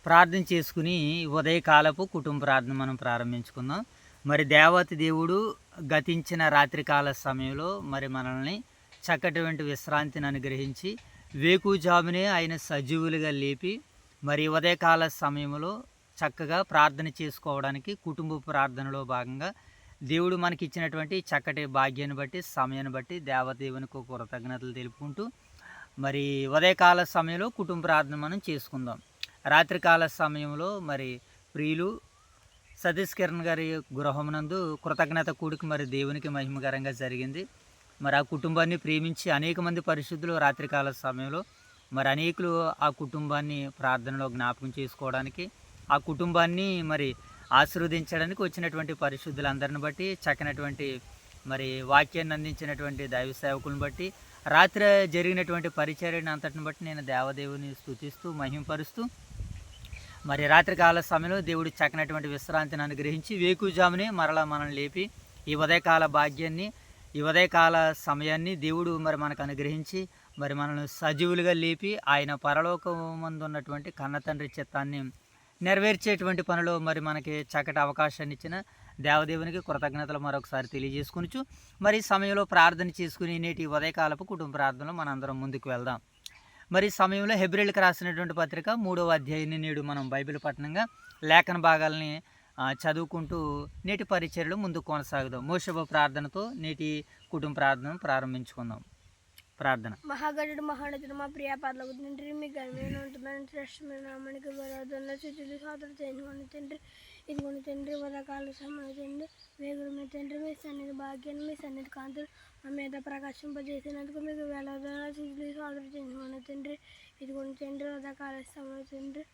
ప్రార్థన చేసుకుని ఉదయకాలపు కుటుంబ ప్రార్థన మనం ప్రారంభించుకుందాం. మరి దేవాతి దేవుడు గతించిన రాత్రికాల సమయంలో మరి మనల్ని చక్కటి విశ్రాంతిని అనుగ్రహించి వేకువజామునే ఆయన సజీవులుగా లేపి మరి ఉదయకాల సమయంలో చక్కగా ప్రార్థన చేసుకోవడానికి కుటుంబ ప్రార్థనలో భాగంగా దేవుడు మనకి ఇచ్చినటువంటి చక్కటి భాగ్యాన్ని బట్టి సమయాన్ని బట్టి దేవదేవునికి కృతజ్ఞతలు తెలుపుకుంటూ మరి ఉదయకాల సమయంలో కుటుంబ ప్రార్థన మనం చేసుకుందాం. రాత్రికాల సమయంలో మరి ప్రియులు సతీష్ కిరణ్ గారి గృహమునందు కృతజ్ఞత కూడికి మరి దేవునికి మహిమకరంగా జరిగింది. మరి ఆ కుటుంబాన్ని ప్రేమించి అనేక మంది పరిశుద్ధులు రాత్రికాల సమయంలో మరి అనేకులు ఆ కుటుంబాన్ని ప్రార్థనలో జ్ఞాపకం చేసుకోవడానికి, ఆ కుటుంబాన్ని మరి ఆశీర్వదించడానికి వచ్చినటువంటి పరిశుద్ధులందరిని బట్టి, చక్కనటువంటి మరి వాక్యాన్ని అందించినటువంటి దైవ సేవకులను బట్టి, రాత్రి జరిగినటువంటి పరిచర్యను అంతటిని బట్టి నేను దేవదేవుని స్తుతిస్తూ మహిమపరుస్తూ మరి రాత్రికాల సమయంలో దేవుడు చక్కనటువంటి విశ్రాంతిని అనుగ్రహించి వేకువజామునే మరలా మనల్ని లేపి ఈ ఉదయకాల భాగ్యాన్ని, ఈ ఉదయకాల సమయాన్ని దేవుడు మరి మనకు అనుగ్రహించి మరి మనల్ని సజీవులుగా లేపి ఆయన పరలోకమందు ఉన్నటువంటి కన్నతండ్రి చిత్తాన్ని నెరవేర్చేటువంటి పనిలో మరి మనకి చక్కటి అవకాశాన్ని ఇచ్చిన దేవదేవునికి కృతజ్ఞతలు మరొకసారి తెలియజేసుకొనుచు మరి సమయంలో ప్రార్థన చేసుకుని నేటి ఉదయకాలపు కుటుంబ ప్రార్థనలో మనందరం ముందుకు వెళ్దాం. మరి సమయంలో హెబ్రీయులకు రాసినటువంటి పత్రిక 3వ అధ్యాయాన్ని నేడు మనం బైబిల్ పఠనంగా లేఖన భాగాలని చదువుకుంటూ నేటి పరిచర్యలు ముందుకు కొనసాగుదాం. మోషబ ప్రార్థనతో నేటి కుటుంబ ప్రార్థన ప్రారంభించుకుందాం. ప్రార్థన. మహాగణుడు మహానతుడు మా ప్రియ పర్లకు తండ్రి, మీ ఘనమైన ఉంటుందని శ్రేష్టమైన నామానికి వరాధనలో స్థితులు సాధన చేయని తండ్రి, ఇదిగోని తండ్రి ఉదయకాల సమయం తండ్రి, వేగుడు మీ తండ్రి, మీ సన్నిధి భాగ్యాన్ని, మీ సన్నిధి కాంతులు మా మీద ప్రకాశింపజేసినందుకు మీకు వేలాధనలో స్థితులు సాధన చేయని తండ్రి, ఇదిగోని తండ్రి ఉదయకాల సమయం తండ్రి,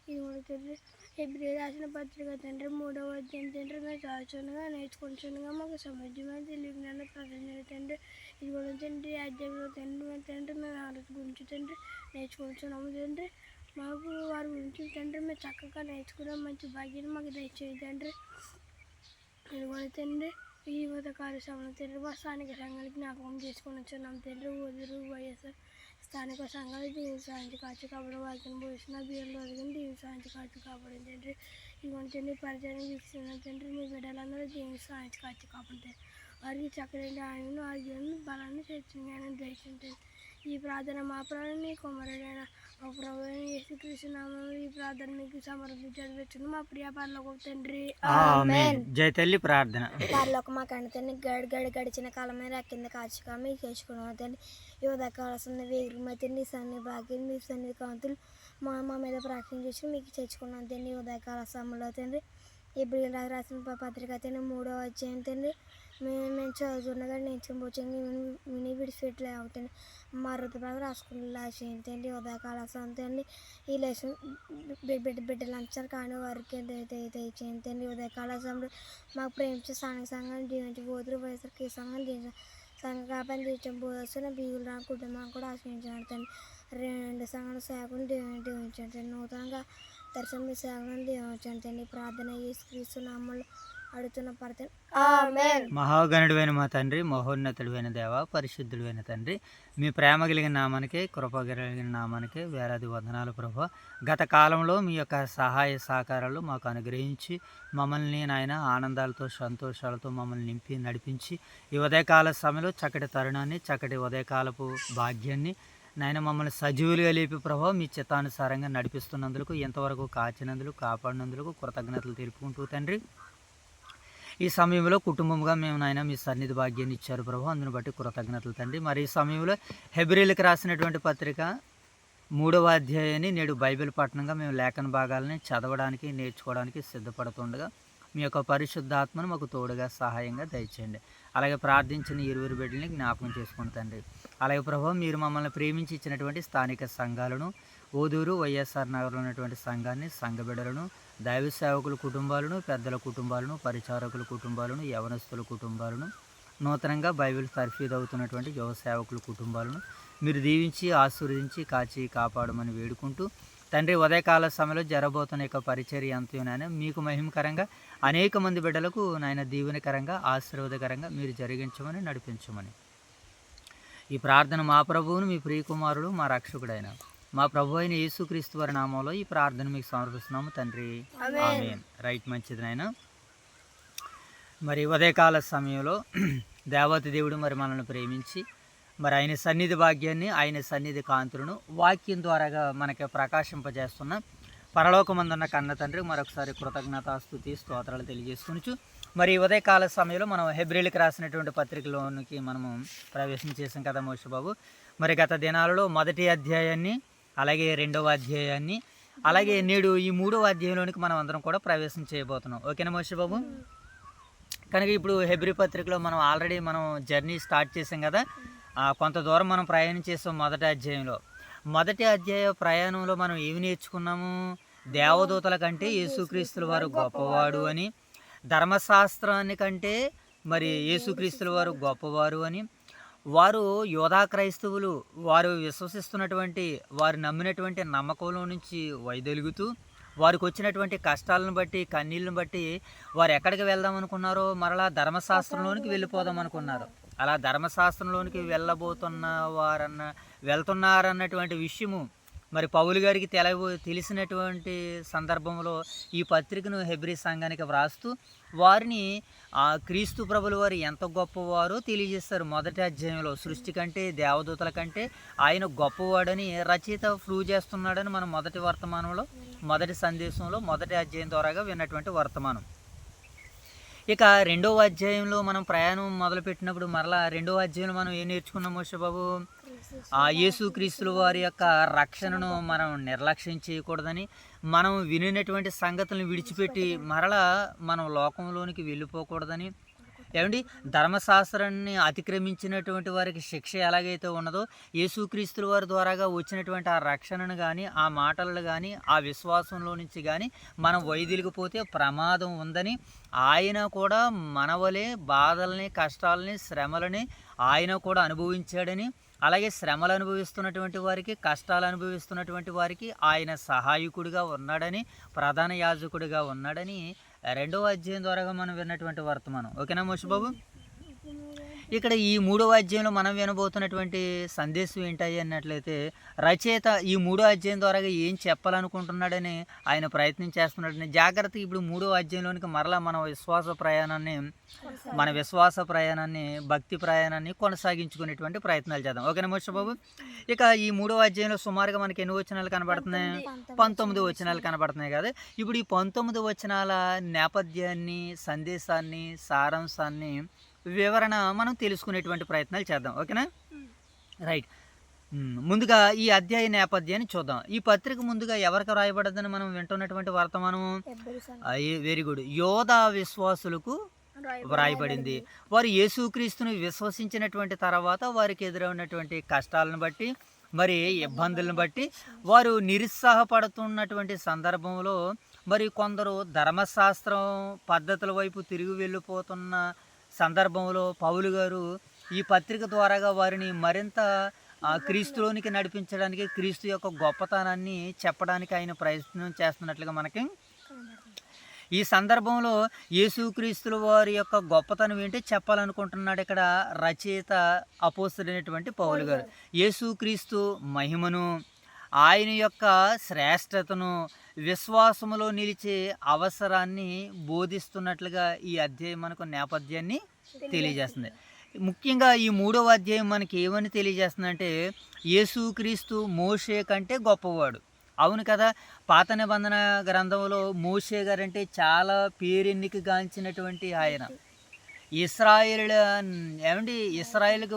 ఇదిగోని తండ్రి హెబ్రీయులకు రాసిన పత్రిక తండ్రి 3వ అధ్యాయం తండ్రి, మేము చదువుచుండగా నేర్చుకుంటుండగా మాకు సమృద్ధిమైన తెలియజ్ఞానం ప్రకటించిన తండ్రి, ఇదిగోని తండ్రి అధ్యాయంలో తండ్రి మేము ఆలోచన గురించి తండ్రి నేర్చుకుంటున్నాము తండ్రి, మాకు వారి గురించి తండ్రి మేము చక్కగా నేర్చుకున్నాం, మంచి భాగ్యాన్ని మాకు దయచేయండి తండ్రి. ఇదిగోని తండ్రి ఈ ఉదయకాల సమయంలో తండ్రి మా స్థానిక సంఘానికి జ్ఞాపకం చేసుకొని వచ్చున్నాం తండ్రి. ఊదురు వైఎస్ఆర్ స్థానిక సంఘాలు దేవుని సాయంత్రం కాచి కాబట్టి వాక్యం పోసిన బియ్యంలో అడిగిన దేవుని సాయంత్రం కాచి కాపాడింది తండ్రి. ఇదిగోని తండ్రి పరిచయం వీక్షిస్తున్న తండ్రి, మీ బిడ్డలందరూ దేవుని సాయంత్రం కాచి కాపాడుతారు. వారికి చక్కటి ఆయనను ఆరోగ్యాన్ని బలాన్ని చైతన్యాన్ని దయచేయండి. ఈ ప్రార్థన మా ప్రాణాన్ని కుమారుడైన మా ప్రభువైన యేసుక్రీస్తు నామములో ఈ ప్రార్థన మీకు సమర్పించవచ్చు మా ప్రియ పరలోక తండ్రి. ఆమేన్. జై తల్లి ప్రార్థన. పరలోక మా కన్న గడిచిన కాలమైన కింద కాచుగా మీకు చేసుకున్నాం తండ్రి. ఈ ఉదయకాల వేగులు మధ్య నీ సన్ని భాగ్యం, మీ సన్నిధి కాంతులు మా మీద ప్రార్థన చేసి మీకు చేర్చుకున్నాం తండ్రి. ఈ ఉదయకాల సమయంలో తండ్రి హెబ్రీయులకు రాసిన పత్రిక తండ్రి 3వ అధ్యాయం తండ్రి, మేము చదువుతుండగా నేర్చుకోవచ్చండి విని విడిచిపెట్టలే అవుతుంది మా హృదయ రాసుకునేలా చేయండి తండ్రి. ఉదయకాల సమయం తండ్రి ఈ లెసన్ బిడ్డలు అంచారు కానీ వారికి దయచేయండి తండ్రి. ఉదయకాల సమయంలో మాకు ప్రేమించే స్థానిక సంఘాన్ని జీవించి పోతురు వయసుకి సంఘాన్ని జీవించాలి సంఘ కాపని జీవించడం పోతున్న బీగులు రా కుటుంబాన్ని కూడా ఆశ్రయించాడు తండ్రి. 2 సంఘాల సేవకుని దీవించండి. నూతనంగా దర్శనం సేవలను దీవించండి తండ్రి. ప్రార్థన యేసుక్రీస్తు నామములో అడుగుతున్న ప్రార్థన ఆమేన్. మహాగణుడైన మా తండ్రి, మహోన్నతుడైన దేవ, పరిశుద్ధుడైన తండ్రి, మీ ప్రేమ కలిగిన నామానికి, కృప కలిగిన నామానికి వేలాది వందనాలు ప్రభువా. గత కాలంలో మీ యొక్క సహాయ సహకారాలు మాకు అనుగ్రహించి మమ్మల్ని నాయన ఆనందాలతో సంతోషాలతో మమ్మల్ని నింపి నడిపించి ఈ ఉదయకాల సమయంలో చక్కటి తరుణాన్ని, చక్కటి ఉదయకాలపు భాగ్యాన్ని నాయన మమ్మల్ని సజీవులుగా లేపి ప్రభావ మీ చిత్తానుసారంగా నడిపిస్తున్నందుకు, ఎంతవరకు కాచినందుకు, కాపాడినందుకు కృతజ్ఞతలు తెలుపుకుంటూ తండ్రి, ఈ సమయంలో కుటుంబంగా మేము నాయన మీ సన్నిధి భాగ్యాన్ని ఇచ్చారు ప్రభు, అందుని బట్టి కృతజ్ఞతలు తండ్రి. మరి ఈ సమయంలో హెబ్రీయులకు రాసినటువంటి పత్రిక 3వ అధ్యాయాన్ని నేడు బైబిల్ పఠనంగా మేము లేఖన భాగాలని చదవడానికి నేర్చుకోవడానికి సిద్ధపడుతుండగా మీ యొక్క పరిశుద్ధాత్మను మాకు తోడుగా సహాయంగా దయచేయండి. అలాగే ప్రార్థించిన 20 బిడ్డల్ని జ్ఞాపకం చేసుకోండి తండ్రి. అలాగే ప్రభు మీరు మమ్మల్ని ప్రేమించి ఇచ్చినటువంటి స్థానిక సంఘాలను, ఓదూరు వైఎస్ఆర్ నగర్లో ఉన్నటువంటి సంఘాన్ని, సంఘ బిడ్డలను, దైవ సేవకుల కుటుంబాలను, పెద్దల కుటుంబాలను, పరిచారకుల కుటుంబాలను, యవనస్తుల కుటుంబాలను, నూతనంగా బైబిల్ తర్ఫీదు అవుతున్నటువంటి యువ సేవకుల కుటుంబాలను మీరు దీవించి ఆశీర్వదించి కాచి కాపాడమని వేడుకుంటూ తండ్రి, ఉదయకాల సమయంలో జరబోతున్న యొక్క పరిచర్య అంతేనాయన మీకు మహిమకరంగా అనేక మంది బిడ్డలకు నాయన దీవెనకరంగా ఆశీర్వాదకరంగా మీరు జరిగించమని నడిపించమని ఈ ప్రార్థన మా ప్రభువును, మీ ప్రియకుమారుడు, మా రక్షకుడైన మా ప్రభు అయిన యేసుక్రీస్తు వారి నామంలో ఈ ప్రార్థన మీకు సమర్పిస్తున్నాము తండ్రి. ఆమేన్. రైట్, మంచిది నాయన. మరి ఉదయకాల సమయంలో దేవత దేవుడు మరి మనల్ని ప్రేమించి మరి ఆయన సన్నిధి భాగ్యాన్ని, ఆయన సన్నిధి కాంతులను వాక్యం ద్వారాగా మనకి ప్రకాశింపజేస్తున్న పరలోకమందున్న కన్న తండ్రి మరొకసారి కృతజ్ఞతాస్తుతి స్తోత్రాలు తెలియజేసుకొనుచు మరి ఉదయకాల సమయంలో మనం హెబ్రీలకు రాసినటువంటి పత్రికలోనికి మనము ప్రవేశం చేసాం కదా మోషే బాబు. మరి గత దినాలలో మొదటి అధ్యాయాన్ని, అలాగే రెండవ అధ్యాయాన్ని, అలాగే నేడు ఈ మూడవ అధ్యాయంలోనికి మనం అందరం కూడా ప్రవేశం చేయబోతున్నాం. ఓకేనా మోషే బాబు? కనుక ఇప్పుడు హెబ్రీ పత్రికలో మనం ఆల్రెడీ జర్నీ స్టార్ట్ చేసాం కదా. కొంత దూరం మనం ప్రయాణం చేసాం మొదటి అధ్యాయంలో. మొదటి అధ్యాయ ప్రయాణంలో మనం ఏమి నేర్చుకున్నాము? దేవదూతల కంటే యేసుక్రీస్తుల వారు గొప్పవాడు అని, ధర్మశాస్త్రాన్ని కంటే మరి యేసుక్రీస్తుల వారు గొప్పవారు అని, వారు యోధా క్రైస్తవులు వారు విశ్వసిస్తున్నటువంటి, వారు నమ్మినటువంటి నమ్మకంలో నుంచి వైదొలుగుతూ వారికి వచ్చినటువంటి కష్టాలను బట్టి, కన్నీళ్ళను బట్టి వారు ఎక్కడికి వెళ్దాం అనుకున్నారో మరలా ధర్మశాస్త్రంలోనికి వెళ్ళిపోదాం అనుకున్నారు. అలా ధర్మశాస్త్రంలోనికి వెళ్తున్నారన్నటువంటి విషయము మరి పౌలు గారికి తెలిసినటువంటి సందర్భంలో ఈ పత్రికను హెబ్రీ సంఘానికి వ్రాస్తూ వారిని క్రీస్తు ప్రభుల వారు ఎంత గొప్పవారో తెలియజేస్తారు. మొదటి అధ్యాయంలో సృష్టి కంటే, దేవదూతల కంటే ఆయన గొప్పవాడని రచయిత ప్రూవ్ చేస్తున్నాడని మనం మొదటి వర్తమానంలో, మొదటి సందేశంలో, మొదటి అధ్యాయం ద్వారాగా విన్నటువంటి వర్తమానం. ఇక రెండవ అధ్యాయంలో మనం ప్రయాణం మొదలుపెట్టినప్పుడు మరలా రెండవ అధ్యాయంలో మనం ఏం నేర్చుకున్నాం మోషే బాబు? యేసుక్రీస్తుల వారి యొక్క రక్షణను మనం నిర్లక్ష్యం చేయకూడదని, మనం వినినటువంటి సంగతులను విడిచిపెట్టి మరలా మనం లోకంలోనికి వెళ్ళిపోకూడదని, ఏమండి ధర్మశాస్త్రాన్ని అతిక్రమించినటువంటి వారికి శిక్ష ఎలాగైతే ఉన్నదో యేసుక్రీస్తుల వారి ద్వారాగా వచ్చినటువంటి ఆ రక్షణను కానీ, ఆ మాటలను కానీ, ఆ విశ్వాసంలో నుంచి కానీ మనం వైదొలిగిపోతే ప్రమాదం ఉందని, ఆయన కూడా మనవలే బాధల్ని, కష్టాలని, శ్రమలని ఆయన కూడా అనుభవించాడని, అలాగే శ్రమలు అనుభవిస్తున్నటువంటి వారికి, కష్టాలు అనుభవిస్తున్నటువంటి వారికి ఆయన సహాయకుడిగా ఉన్నాడని, ప్రధాన యాజకుడిగా ఉన్నాడని రెండవ అధ్యాయం ద్వారాగా మనం విన్నటువంటి వర్తమానం. ఓకేనా మోషే బాబు? ఇక్కడ ఈ మూడవ అధ్యాయంలో మనం వినబోతున్నటువంటి సందేశం ఏంటయ్యి అన్నట్లయితే, రచయిత ఈ మూడో అధ్యాయం ద్వారా ఏం చెప్పాలనుకుంటున్నాడని ఆయన ప్రయత్నం చేస్తున్నాడని జాగ్రత్తగా ఇప్పుడు మూడవ అధ్యాయంలోనికి మరలా మన విశ్వాస ప్రయాణాన్ని, భక్తి ప్రయాణాన్ని కొనసాగించుకునేటువంటి ప్రయత్నాలు చేద్దాం. ఓకేనా మోషే బాబు? ఇక ఈ మూడవ అధ్యాయంలో సుమారుగా మనకి ఎన్ని వచనాలు కనబడుతున్నాయి? 19 వచనాలు కనబడుతున్నాయి కదా. ఇప్పుడు ఈ 19 వచనాల నేపథ్యాన్ని, సందేశాన్ని, సారాంశాన్ని, వివరణ మనం తెలుసుకునేటువంటి ప్రయత్నాలు చేద్దాం. ఓకేనా? రైట్. ముందుగా ఈ అధ్యాయ నేపథ్యాన్ని చూద్దాం. ఈ పత్రిక ముందుగా ఎవరికి రాయబడదని మనం వింటున్నటువంటి వర్తమానము? వెరీ గుడ్, యోధా విశ్వాసులకు వ్రాయబడింది. వారు యేసుక్రీస్తుని విశ్వసించినటువంటి తర్వాత వారికి ఎదురైనటువంటి కష్టాలను బట్టి, మరి ఇబ్బందులను బట్టి వారు నిరుత్సాహపడుతున్నటువంటి సందర్భంలో మరి కొందరు ధర్మశాస్త్రం పద్ధతుల వైపు తిరిగి వెళ్ళిపోతున్న సందర్భంలో పౌలు గారు ఈ పత్రిక ద్వారాగా వారిని మరింత క్రీస్తులోనికి నడిపించడానికి, క్రీస్తు యొక్క గొప్పతనాన్ని చెప్పడానికి ఆయన ప్రయత్నం చేస్తున్నట్లుగా మనకి ఈ సందర్భంలో యేసుక్రీస్తుల వారి యొక్క గొప్పతనం ఏంటి చెప్పాలనుకుంటున్నాడు ఇక్కడ రచయిత, అపోస్తలుడైనటువంటి పౌలు గారు. యేసుక్రీస్తు మహిమను, ఆయన యొక్క శ్రేష్టతను, విశ్వాసములో నిలిచే అవసరాన్ని బోధిస్తున్నట్లుగా ఈ అధ్యాయం మనకు నేపథ్యాన్ని తెలియజేస్తుంది. ముఖ్యంగా ఈ మూడవ అధ్యాయం మనకి ఏమని తెలియజేస్తుందంటే, యేసుక్రీస్తు మోషే కంటే గొప్పవాడు. అవును కదా. పాత నిబంధన గ్రంథంలో మోషే గారంటే చాలా పేరెన్నికగాంచినటువంటి ఆయన. ఇస్రాయేలుకు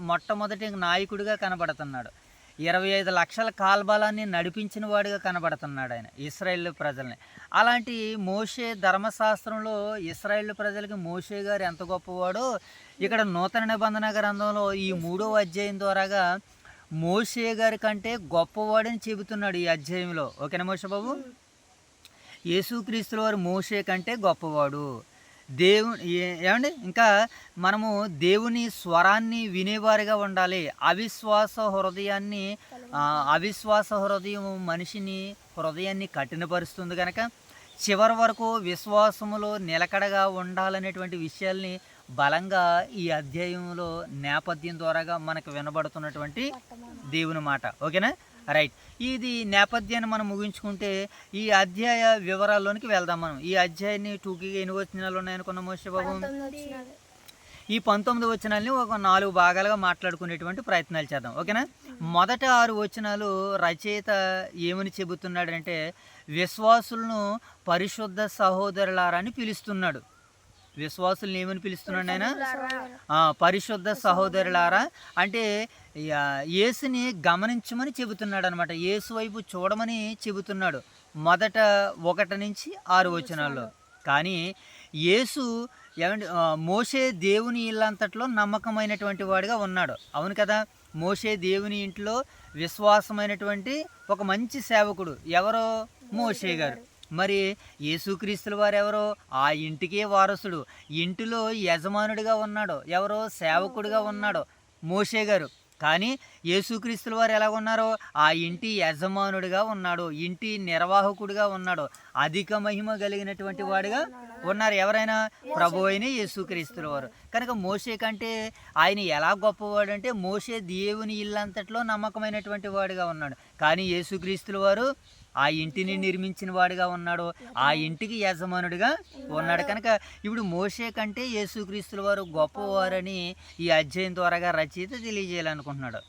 మొట్టమొదటి నాయకుడిగా కనబడుతున్నాడు. 25 లక్షల కాల్బలాన్ని నడిపించిన వాడిగా కనబడుతున్నాడు ఆయన ఇశ్రాయేలు ప్రజల్ని. అలాంటి మోషే ధర్మశాస్త్రంలో ఇశ్రాయేలు ప్రజలకి మోషే గారు ఎంత గొప్పవాడో ఇక్కడ నూతన నిబంధన గ్రంథంలో ఈ 3వ అధ్యాయం ద్వారాగా మోషే గారి కంటే గొప్పవాడని చెబుతున్నాడు ఈ అధ్యాయంలో. ఓకేనా మోషే బాబు? యేసుక్రీస్తుల వారు మోషే కంటే గొప్పవాడు. ఏమండి ఇంకా మనము దేవుని స్వరాన్ని వినేవారిగా ఉండాలి. అవిశ్వాస హృదయం మనిషిని హృదయాన్ని కఠినపరుస్తుంది కనుక చివరి వరకు విశ్వాసములో నిలకడగా ఉండాలనేటువంటి విషయాల్ని బలంగా ఈ అధ్యాయంలో నేపథ్యం ద్వారాగా మనకు వినబడుతున్నటువంటి దేవుని మాట. ఓకేనా? రైట్. ఇది నేపథ్యాన్ని మనం ముగించుకుంటే ఈ అధ్యాయ వివరాల్లోనికి వెళ్దాం. మనం ఈ అధ్యాయాన్ని టూకీగా ఎన్ని వచనాలు ఉన్నాయనుకున్న మోషే బాబు? ఈ 19 వచనాలని ఒక 4 భాగాలుగా మాట్లాడుకునేటువంటి ప్రయత్నాలు చేద్దాం, ఓకేనా? మొదట 6 వచనాలు రచయిత ఏమని చెబుతున్నాడంటే విశ్వాసులను పరిశుద్ధ సహోదరులారా అని పిలుస్తున్నాడు. విశ్వాసులను ఏమని పిలుస్తున్నాడు ఆయన? పరిశుద్ధ సహోదరులారా అంటే యేసుని గమనించమని చెబుతున్నాడు అనమాట. యేసు వైపు చూడమని చెబుతున్నాడు మొదట 1 నుంచి 6 వచనాల్లో. కానీ యేసు ఏమంటే మోషే దేవుని ఇల్లంతట్లో నమ్మకమైనటువంటి వాడిగా ఉన్నాడు, అవును కదా? మోషే దేవుని ఇంట్లో విశ్వాసమైనటువంటి ఒక మంచి సేవకుడు. ఎవరో? మోషే గారు. మరి యేసుక్రీస్తుల వారు ఎవరో? ఆ ఇంటికే వారసుడు, ఇంటిలో యజమానుడిగా ఉన్నాడు. ఎవరో? సేవకుడిగా ఉన్నాడు మోషే గారు. కానీ యేసుక్రీస్తుల వారు ఎలా ఉన్నారో? ఆ ఇంటి యజమానుడిగా ఉన్నాడు, ఇంటి నిర్వాహకుడిగా ఉన్నాడు, అధిక మహిమ కలిగినటువంటి వాడిగా ఉన్నారు. ఎవరైనా? ప్రభు అయిన యేసుక్రీస్తుల వారు. కనుక మోషే కంటే ఆయన ఎలా గొప్పవాడు అంటే మోషే దేవుని ఇల్లంతట్లో నమ్మకమైనటువంటి వాడిగా ఉన్నాడు. కానీ యేసుక్రీస్తుల వారు ఆ ఇంటిని నిర్మించిన వాడిగా ఉన్నాడు, ఆ ఇంటికి యజమానుడిగా ఉన్నాడు. కనుక ఇప్పుడు మోషే కంటే యేసుక్రీస్తుల వారు గొప్పవారని ఈ అధ్యాయం ద్వారాగా రచయిత తెలియజేయాలనుకుంటున్నాడు.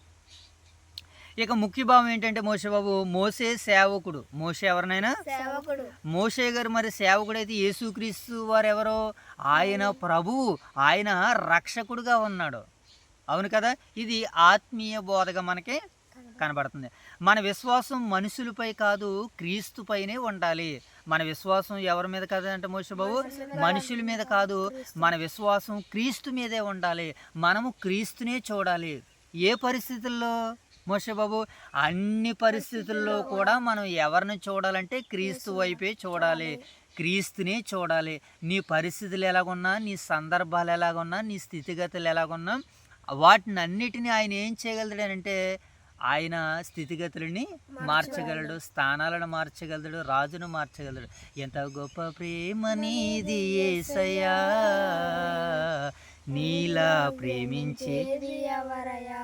ఇక ముఖ్య భావం ఏంటంటే మోషే బాబు, మోషే సేవకుడు. మోషే ఎవరినైనా సేవకుడు. మోషే గారు మరి సేవకుడైతే యేసుక్రీస్తు వారు ఎవరో? ఆయన ప్రభువు, ఆయన రక్షకుడుగా ఉన్నాడు, అవును కదా? ఇది ఆత్మీయ బోధగా మనకి కనబడుతుంది. మన విశ్వాసం మనుషులపై కాదు క్రీస్తుపైనే ఉండాలి. మన విశ్వాసం ఎవరి మీద కాదంటే మోషే బాబు? మనుషుల మీద కాదు, మన విశ్వాసం క్రీస్తు మీదే ఉండాలి. మనము క్రీస్తునే చూడాలి. ఏ పరిస్థితుల్లో మోషే బాబు? అన్ని పరిస్థితుల్లో కూడా మనం ఎవరిని చూడాలంటే క్రీస్తు వైపే చూడాలి, క్రీస్తునే చూడాలి. నీ పరిస్థితులు ఎలాగున్నా, నీ సందర్భాలు ఎలాగున్నా, నీ స్థితిగతులు ఎలాగున్నా వాటిని అన్నిటినీ ఆయన ఏం చేయగలడు? ఆయన స్థితిగతులని మార్చగలడు, స్థానాలను మార్చగలడు, రాజును మార్చగలడు. ఎంత గొప్ప ప్రేమ నీది యేసయ్యా, నీలా ప్రేమించేది ఎవరయ్యా.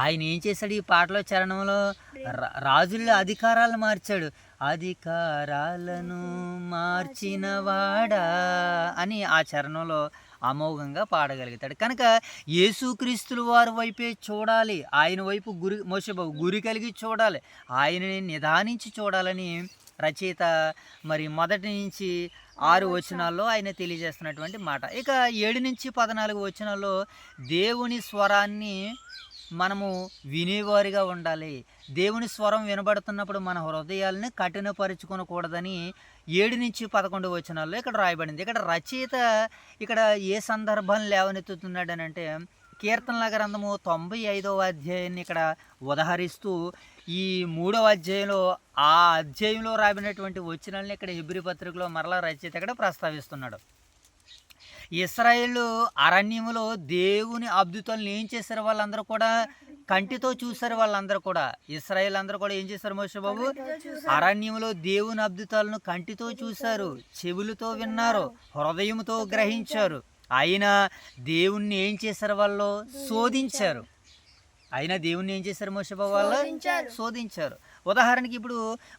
ఆయన ఏం చేశాడు? ఈ పాటలో చరణంలో రాజుల అధికారాలను మార్చాడు. అధికారాలను మార్చినవాడా అని ఆ చరణంలో అమోఘంగా పాడగలుగుతాడు. కనుక యేసుక్రీస్తుల వారి వైపే చూడాలి, ఆయన వైపు మోషే బాబు గురి కలిగి చూడాలి, ఆయనని నిదానించి చూడాలని రచయిత మరి 1 నుంచి 6 వచనాల్లో ఆయన తెలియజేస్తున్నటువంటి మాట. ఇక 7 నుంచి 14 వచనాల్లో దేవుని స్వరాన్ని మనము వినేవారిగా ఉండాలి. దేవుని స్వరం వినబడుతున్నప్పుడు మన హృదయాలని కఠినపరుచుకోకూడదని 7 నుంచి 11 వచనాల్లో ఇక్కడ రాయబడింది. ఇక్కడ రచయిత ఇక్కడ ఏ సందర్భాన్ని లేవనెత్తుతున్నాడని అంటే కీర్తనల గ్రంథము 95వ అధ్యాయాన్ని ఇక్కడ ఉదహరిస్తూ ఈ 3వ అధ్యాయంలో ఆ అధ్యాయంలో రాబడినటువంటి వచనాలను ఇక్కడ హెబ్రీ పత్రికలో మరలా రచయిత ఇక్కడ ప్రస్తావిస్తున్నాడు. ఇశ్రాయేలు అరణ్యములో దేవుని అద్భుతాలను ఏం చేశారు? వాళ్ళందరూ కూడా కంటితో చూశారు. వాళ్ళందరూ కూడా ఇశ్రాయేల్ అందరూ కూడా ఏం చేశారు మోషే బాబు? అరణ్యములో దేవుని అద్భుతాలను కంటితో చూశారు, చెవులతో విన్నారు, హృదయంతో గ్రహించారు. అయినా దేవుణ్ణి ఏం చేశారు? వాళ్ళు శోధించారు. అయినా దేవుణ్ణి ఏం చేశారు మోషే బాబు? వాళ్ళు శోధించారు. ఉదాహరణకి ఇప్పుడు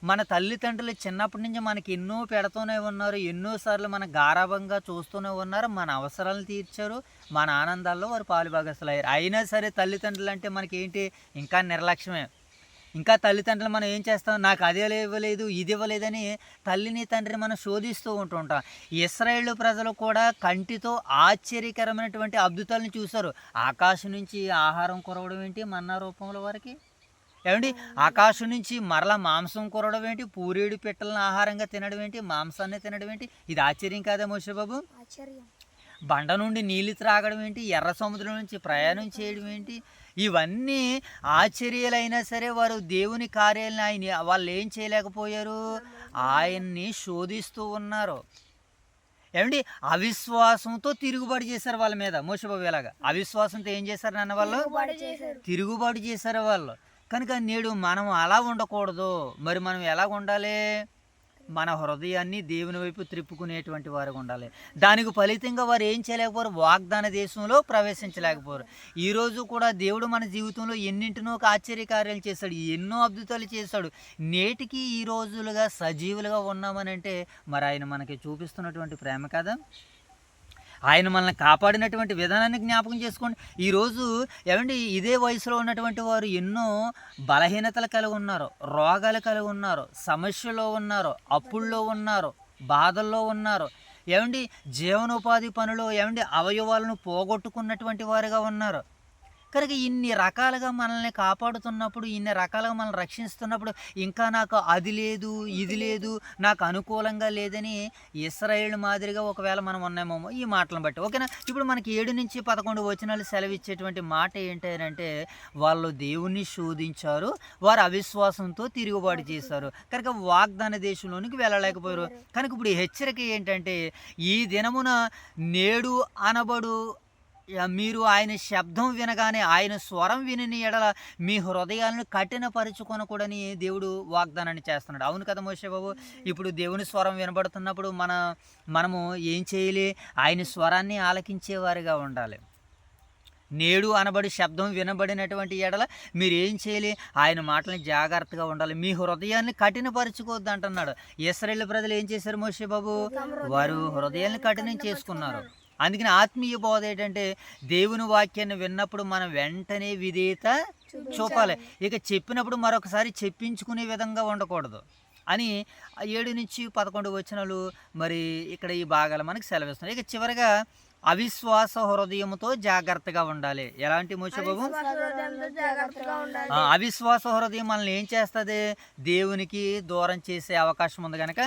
మన తల్లిదండ్రులు చిన్నప్పటి నుంచి మనకి ఎన్నో పెడుతూనే ఉన్నారు, ఎన్నోసార్లు మన గారాభంగా చూస్తూనే ఉన్నారు, మన అవసరాలను తీర్చారు, మన ఆనందాల్లో వారు పాలుభాగస్తులయ్యారు. అయినా సరే తల్లిదండ్రులు అంటే మనకి ఏంటి? ఇంకా నిర్లక్ష్యమే. ఇంకా తల్లిదండ్రులు మనం ఏం చేస్తాం? నాకు అది ఇవ్వలేదు, ఇది ఇవ్వలేదని తల్లిని తండ్రిని మనం శోధిస్తూ ఉంటుంటాం. ఇశ్రాయేలు ప్రజలు కూడా కంటితో ఆశ్చర్యకరమైనటువంటి అద్భుతాలను చూశారు. ఆకాశం నుంచి ఆహారం కురవడం ఏంటి? మన్నా రూపంలో వారికి ఏమండి? ఆకాశం నుంచి మరలా మాంసం కురవడం ఏంటి? పూరేడు పిట్టలను ఆహారంగా తినడం ఏంటి? మాంసాన్ని తినడం ఏంటి? ఇది ఆశ్చర్యం కాదా మోషే బాబు? ఆశ్చర్యం. బండ నుండి నీళ్ళు త్రాగడం ఏంటి? ఎర్ర సముద్రం నుంచి ప్రయాణం చేయడం ఏంటి? ఇవన్నీ ఆశ్చర్యాలైనా సరే వారు దేవుని కార్యాలను ఆయన వాళ్ళు ఏం చేయలేకపోయారు? ఆయన్ని శోధిస్తూ ఉన్నారు. ఏమండి? అవిశ్వాసంతో తిరుగుబాటు చేశారు వాళ్ళ మీద. మోషే బాబు ఎలాగా అవిశ్వాసంతో ఏం చేశారు నాన్న? వాళ్ళు తిరుగుబాటు చేశారు వాళ్ళు. కనుక నేడు మనం అలా ఉండకూడదు. మరి మనం ఎలా ఉండాలి? మన హృదయాన్ని దేవుని వైపు త్రిప్పుకునేటువంటి వారు ఉండాలి. దానికి ఫలితంగా వారు ఏం చేయలేకపోరు, వాగ్దాన దేశంలో ప్రవేశించలేకపోరు. ఈరోజు కూడా దేవుడు మన జీవితంలో ఎన్నింటినో ఒక ఆశ్చర్యకార్యాలు చేశాడు, ఎన్నో అద్భుతాలు చేశాడు. నేటికి ఈ రోజులుగా సజీవులుగా ఉన్నామనంటే మరి ఆయన మనకి చూపిస్తున్నటువంటి ప్రేమ కదా. ఆయన మనల్ని కాపాడినటువంటి విధానాన్ని జ్ఞాపకం చేసుకోండి. ఈరోజు ఏమండి ఇదే వయసులో ఉన్నటువంటి వారు ఎన్నో బలహీనతలు కలిగి ఉన్నారు, రోగాలు కలిగి ఉన్నారు, సమస్యలో ఉన్నారు, అప్పుల్లో ఉన్నారు, బాధల్లో ఉన్నారు. ఏమండి జీవనోపాధి పనులు ఏమండి అవయవాలను పోగొట్టుకున్నటువంటి వారుగా ఉన్నారు. కనుక ఇన్ని రకాలుగా మనల్ని కాపాడుతున్నప్పుడు, ఇన్ని రకాలుగా మనల్ని రక్షిస్తున్నప్పుడు ఇంకా నాకు అది లేదు, ఇది లేదు, నాకు అనుకూలంగా లేదని ఇశ్రాయేలు మాదిరిగా ఒకవేళ మనం ఉన్నామేమో ఈ మాటలను బట్టి. ఓకేనా. ఇప్పుడు మనకి 7-11 వచనాలు సెలవిచ్చేటువంటి మాట ఏంటంటే వాళ్ళు దేవుణ్ణి శోధించారు, వారు అవిశ్వాసంతో తిరుగుబాటు చేశారు, కనుక వాగ్దాన దేశంలోనికి వెళ్ళలేకపోయారు. కనుక ఇప్పుడు ఈ హెచ్చరిక ఏంటంటే ఈ దినమున నేడు అనబడు మీరు ఆయన శబ్దం వినగానే, ఆయన స్వరం విని ఎడల మీ హృదయాలను కఠినపరుచుకొనకూడని దేవుడు వాగ్దానాన్ని చేస్తున్నాడు. అవును కదా మోషే బాబు. ఇప్పుడు దేవుని స్వరం వినబడుతున్నప్పుడు మనము ఏం చేయాలి, ఆయన స్వరాన్ని ఆలకించేవారిగా ఉండాలి. నేడు అనబడి శబ్దం వినబడినటువంటి ఎడల మీరు ఏం చేయాలి, ఆయన మాటలని జాగ్రత్తగా ఉండాలి, మీ హృదయాన్ని కఠినపరచుకోవద్దు అంటున్నాడు. ఇశ్రాయేలు ప్రజలు ఏం చేశారు మోషే బాబు, వారు హృదయాన్ని కఠినం చేసుకున్నారు. అందుకని ఆత్మీయ బోధ ఏంటంటే దేవుని వాక్యాన్ని విన్నప్పుడు మనం వెంటనే విధేయత చూపాలి. ఇక చెప్పినప్పుడు మరొకసారి చెప్పించుకునే విధంగా ఉండకూడదు అని 7-11 వచనాలు మరి ఇక్కడ ఈ భాగాలు మనకి సెలవిస్తున్నాయి. ఇక చివరిగా అవిశ్వాస హృదయంతో జాగ్రత్తగా ఉండాలి. ఎలాంటి మోషే బాబు, అవిశ్వాస హృదయం మనల్ని ఏం చేస్తుంది, దేవునికి దూరం చేసే అవకాశం ఉంది. కనుక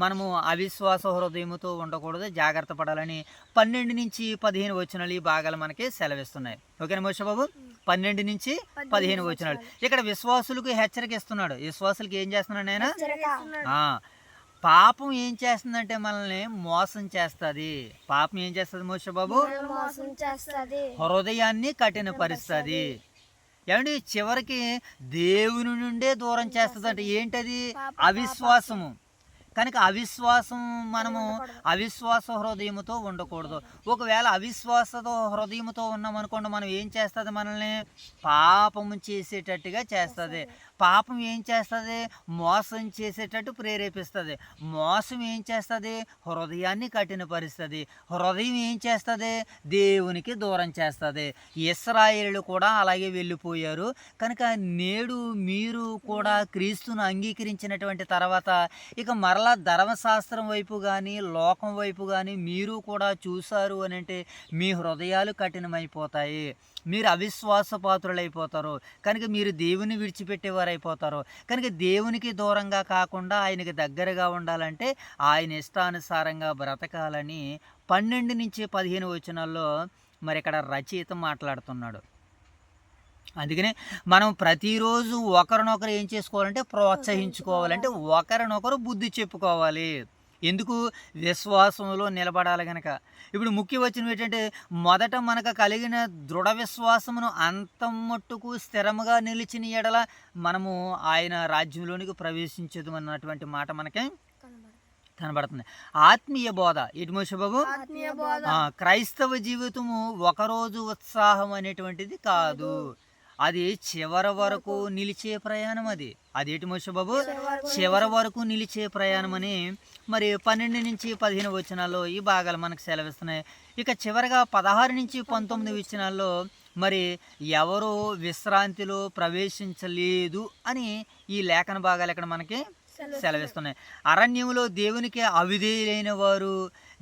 మనము అవిశ్వాస హృదయంతో ఉండకూడదు, జాగ్రత్త పడాలని 12-15 వచనాలు ఈ భాగాలు మనకి సెలవిస్తున్నాయి. ఓకేనా మోషే బాబు. 12-15 వచనాలు ఇక్కడ విశ్వాసులకు హెచ్చరిక ఇస్తున్నాడు. విశ్వాసులకు ఏం చేస్తున్నాడు ఆయన, పాపం ఏం చేస్తుందంటే మనల్ని మోసం చేస్తుంది. పాపం ఏం చేస్తుంది మోషే బాబు, హృదయాన్ని కఠినపరుస్తుంది. ఏమండి చివరికి దేవుని నుండే దూరం చేస్తుంది. అంటే ఏంటది, అవిశ్వాసము. కనుక మనము అవిశ్వాస హృదయముతో ఉండకూడదు. ఒకవేళ అవిశ్వాసతో హృదయముతో ఉన్నామనుకోండి, మనం ఏం చేస్తుంది, మనల్ని పాపము చేసేటట్టుగా చేస్తుంది. పాపం ఏం చేస్తుంది, మోసం చేసేటట్టు ప్రేరేపిస్తుంది. మోసం ఏం చేస్తుంది, హృదయాన్ని కఠినపరుస్తుంది. హృదయం ఏం చేస్తుంది, దేవునికి దూరం చేస్తుంది. ఇశ్రాయేలు కూడా అలాగే వెళ్ళిపోయారు. కనుక నేడు మీరు కూడా క్రీస్తును అంగీకరించినటువంటి తర్వాత ఇక మరలా ధర్మశాస్త్రం వైపు కానీ లోకం వైపు కానీ మీరు కూడా చూశారు అని అంటే మీ హృదయాలు కఠినమైపోతాయి, మీరు అవిశ్వాస పాత్రులైపోతారు. కనుక మీరు దేవుని విడిచిపెట్టేవారు అయిపోతారు. కనుక దేవునికి దూరంగా కాకుండా ఆయనకి దగ్గరగా ఉండాలంటే ఆయన ఇష్టానుసారంగా బ్రతకాలని 12-15 వచనాల్లో మరి ఇక్కడ రచయిత మాట్లాడుతున్నాడు. అందుకనే మనం ప్రతిరోజు ఒకరినొకరు ఏం చేసుకోవాలంటే ప్రోత్సహించుకోవాలంటే ఒకరినొకరు బుద్ధి చెప్పుకోవాలి. ఎందుకు, విశ్వాసంలో నిలబడాలి. కనుక ఇప్పుడు ముఖ్య వచనం ఏంటంటే మొదట మనకు కలిగిన దృఢ విశ్వాసమును అంతం మట్టుకు స్థిరముగా నిలిచిన ఎడల మనము ఆయన రాజ్యంలోనికి ప్రవేశించదు అన్నటువంటి మాట మనకి కనబడుతుంది. ఆత్మీయ బోధ ఇటు మోషే బాబు, క్రైస్తవ జీవితము ఒకరోజు ఉత్సాహం అనేటువంటిది కాదు, అది చివరి వరకు నిలిచే ప్రయాణం. అదేంటి మోషే బాబు, చివరి వరకు నిలిచే ప్రయాణం అని మరి 12-15 వచనాల్లో ఈ భాగాలు మనకు సెలవిస్తున్నాయి. ఇక చివరిగా 16-19 వచనాల్లో మరి ఎవరు విశ్రాంతిలో ప్రవేశించలేదు అని ఈ లేఖన భాగాలు ఇక్కడ మనకి సెలవిస్తున్నాయి. అరణ్యంలో దేవునికి అవిధేయులైన వారు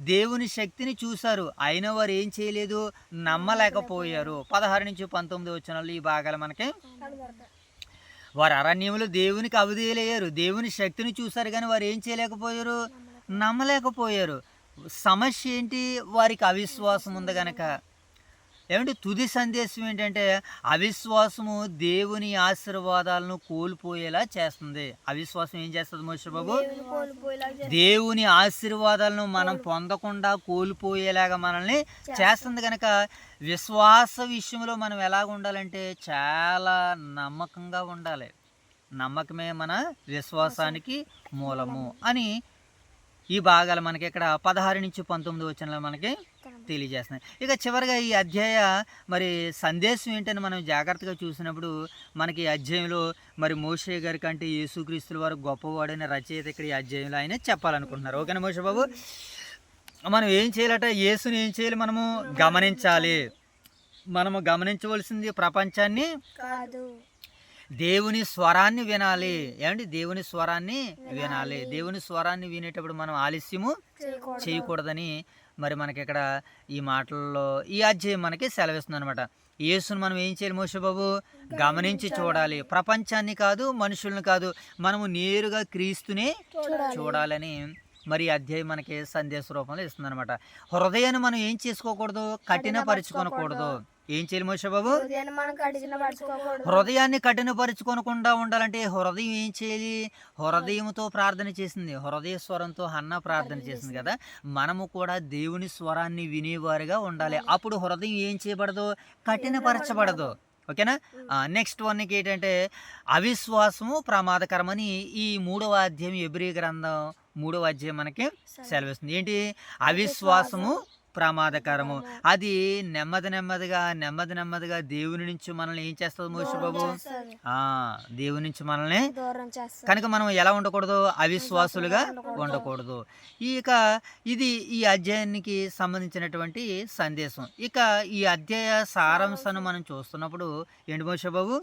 దేవుని శక్తిని చూశారు, అయిన వారు ఏం చేయలేదు, నమ్మలేకపోయారు. 16-19 వచనాలు ఈ భాగాలు మనకి, వారు అరణ్యంలో దేవునికి అవిధేయులయ్యారు, దేవుని శక్తిని చూశారు, కానీ వారు ఏం చేయలేకపోయారు, నమ్మలేకపోయారు. సమస్య ఏంటి, వారికి అవిశ్వాసం ఉంది కనుక. ఏమంటే తుది సందేశం ఏంటంటే అవిశ్వాసము దేవుని ఆశీర్వాదాలను కోల్పోయేలా చేస్తుంది. అవిశ్వాసం ఏం చేస్తుంది మోషే బాబు, దేవుని ఆశీర్వాదాలను మనం పొందకుండా కోల్పోయేలాగా మనల్ని చేస్తుంది. కనుక విశ్వాస విషయంలో మనం ఎలాగ ఉండాలంటే చాలా నమ్మకంగా ఉండాలి. నమ్మకమే మన విశ్వాసానికి మూలము అని ఈ భాగాలు మనకి ఇక్కడ 16 నుంచి 19 వచనాలు మనకి తెలియజేస్తున్నాయి. ఇక చివరిగా ఈ అధ్యాయ మరి సందేశం ఏంటని మనం జాగ్రత్తగా చూసినప్పుడు మనకి ఈ అధ్యాయంలో మరి మోషే గారి కంటే యేసుక్రీస్తుల వారు గొప్పవాడైన రచయిత ఇక్కడ ఈ అధ్యాయంలో ఆయన చెప్పాలనుకుంటున్నారు. ఓకేనా మోషే బాబు? మనం ఏం చేయాలట? యేసుని ఏం చేయాలి? మనము గమనించాలి. మనము గమనించవలసింది ప్రపంచాన్ని కాదు, దేవుని స్వరాన్ని వినాలి. ఏమండి? దేవుని స్వరాన్ని వినాలి. దేవుని స్వరాన్ని వినేటప్పుడు మనం ఆలస్యము చేయకూడదని మరి మనకి ఇక్కడ ఈ మాటల్లో ఈ అధ్యాయం మనకి సెలవిస్తుంది అనమాట. యేసును మనం ఏం చేయాలి మోషే బాబు? గమనించి చూడాలి. ప్రపంచాన్ని కాదు, మనుషుల్ని కాదు, మనము నేరుగా క్రీస్తునే చూడాలని మరి ఈ అధ్యాయం మనకి సందేశ రూపంలో ఇస్తుంది అనమాట. హృదయాన్ని మనం ఏం చేసుకోకూడదు? కఠినపరుచుకోకూడదు. ఏం చేయాలి మోషే బాబు? హృదయాన్ని కఠినపరుచుకోకుండా ఉండాలంటే హృదయం ఏం చేయాలి? హృదయంతో ప్రార్థన చేసింది, హృదయ స్వరంతో హన్న ప్రార్థన చేసింది కదా. మనము కూడా దేవుని స్వరాన్ని వినేవారుగా ఉండాలి. అప్పుడు హృదయం ఏం చేయబడదు? కఠినపరచబడదు. ఓకేనా? నెక్స్ట్ వన్కి ఏంటంటే అవిశ్వాసము ప్రమాదకరమని ఈ 3వ అధ్యాయం ఎబ్రీ గ్రంథం 3వ అధ్యాయం మనకి సెలవిస్తుంది. ఏంటి? అవిశ్వాసము ప్రమాదకరము. అది నెమ్మదిగా దేవుని నుంచి మనల్ని ఏం చేస్తుంది మోషే బాబు? దేవుని నుంచి మనల్ని కనుక మనం ఎలా ఉండకూడదు? అవిశ్వాసులుగా ఉండకూడదు. ఇక ఇది ఈ అధ్యాయానికి సంబంధించినటువంటి సందేశం. ఇక ఈ అధ్యాయ సారాంశాన్ని మనం చూస్తున్నప్పుడు ఏంటి మోషే బాబు?